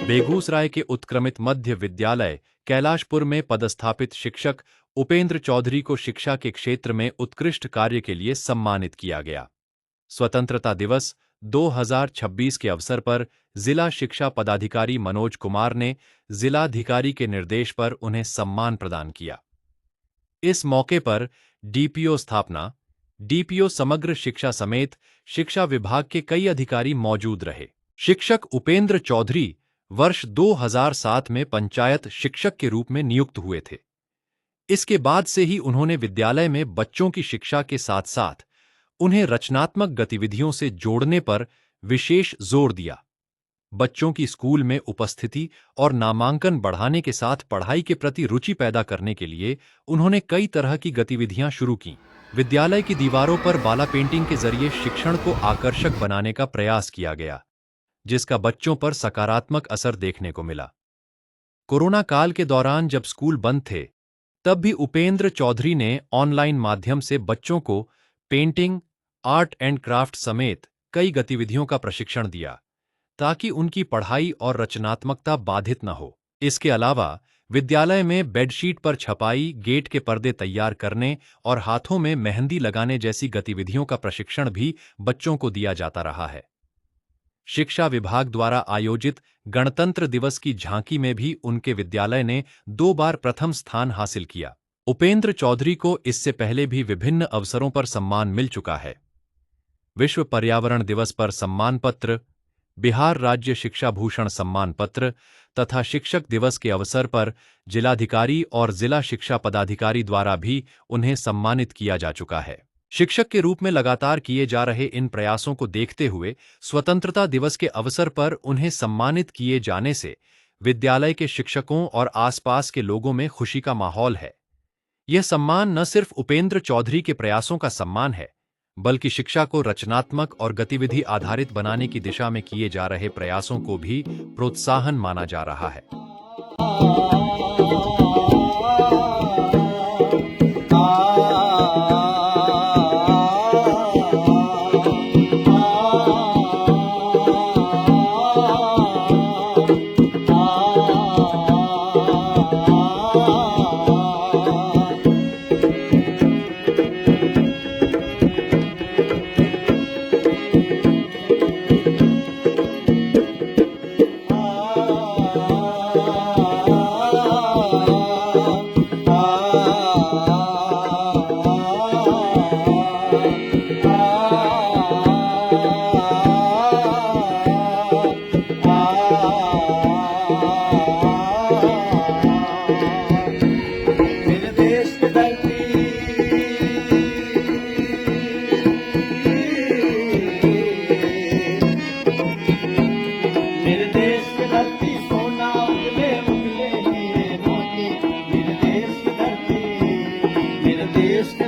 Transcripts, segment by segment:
बेगूसराय के उत्क्रमित मध्य विद्यालय कैलाशपुर में पदस्थापित शिक्षक उपेंद्र चौधरी को शिक्षा के क्षेत्र में उत्कृष्ट कार्य के लिए सम्मानित किया गया। स्वतंत्रता दिवस 2026 के अवसर पर जिला शिक्षा पदाधिकारी मनोज कुमार ने जिलाधिकारी के निर्देश पर उन्हें सम्मान प्रदान किया। इस मौके पर डीपीओ स्थापना, डीपीओ समग्र शिक्षा समेत शिक्षा विभाग के कई अधिकारी मौजूद रहे। शिक्षक उपेंद्र चौधरी वर्ष 2007 में पंचायत शिक्षक के रूप में नियुक्त हुए थे। इसके बाद से ही उन्होंने विद्यालय में बच्चों की शिक्षा के साथ-साथ उन्हें रचनात्मक गतिविधियों से जोड़ने पर विशेष जोर दिया। बच्चों की स्कूल में उपस्थिति और नामांकन बढ़ाने के साथ पढ़ाई के प्रति रुचि पैदा करने के लिए उन्होंने कई तरह की गतिविधियां शुरू कीं। विद्यालय की दीवारों पर बाला पेंटिंग के जरिए शिक्षण को आकर्षक बनाने का प्रयास किया गया, जिसका बच्चों पर सकारात्मक असर देखने को मिला। कोरोना काल के दौरान जब स्कूल बंद थे, तब भी उपेंद्र चौधरी ने ऑनलाइन माध्यम से बच्चों को पेंटिंग, आर्ट एंड क्राफ्ट समेत कई गतिविधियों का प्रशिक्षण दिया, ताकि उनकी पढ़ाई और रचनात्मकता बाधित न हो। इसके अलावा विद्यालय में बेडशीट पर छपाई, गेट के पर्दे तैयार करने और हाथों में मेहंदी लगाने जैसी गतिविधियों का प्रशिक्षण भी बच्चों को दिया जाता रहा है। शिक्षा विभाग द्वारा आयोजित गणतंत्र दिवस की झांकी में भी उनके विद्यालय ने 2 बार प्रथम स्थान हासिल किया। उपेंद्र चौधरी को इससे पहले भी विभिन्न अवसरों पर सम्मान मिल चुका है। विश्व पर्यावरण दिवस पर सम्मान पत्र, बिहार राज्य शिक्षा भूषण सम्मान पत्र तथा शिक्षक दिवस के अवसर पर जिलाधिकारी और जिला शिक्षा पदाधिकारी द्वारा भी उन्हें सम्मानित किया जा चुका है। शिक्षक के रूप में लगातार किए जा रहे इन प्रयासों को देखते हुए स्वतंत्रता दिवस के अवसर पर उन्हें सम्मानित किए जाने से विद्यालय के शिक्षकों और आसपास के लोगों में खुशी का माहौल है। यह सम्मान न सिर्फ उपेंद्र चौधरी के प्रयासों का सम्मान है, बल्कि शिक्षा को रचनात्मक और गतिविधि आधारित बनाने की दिशा में किए जा रहे प्रयासों को भी प्रोत्साहन माना जा रहा है।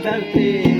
धरती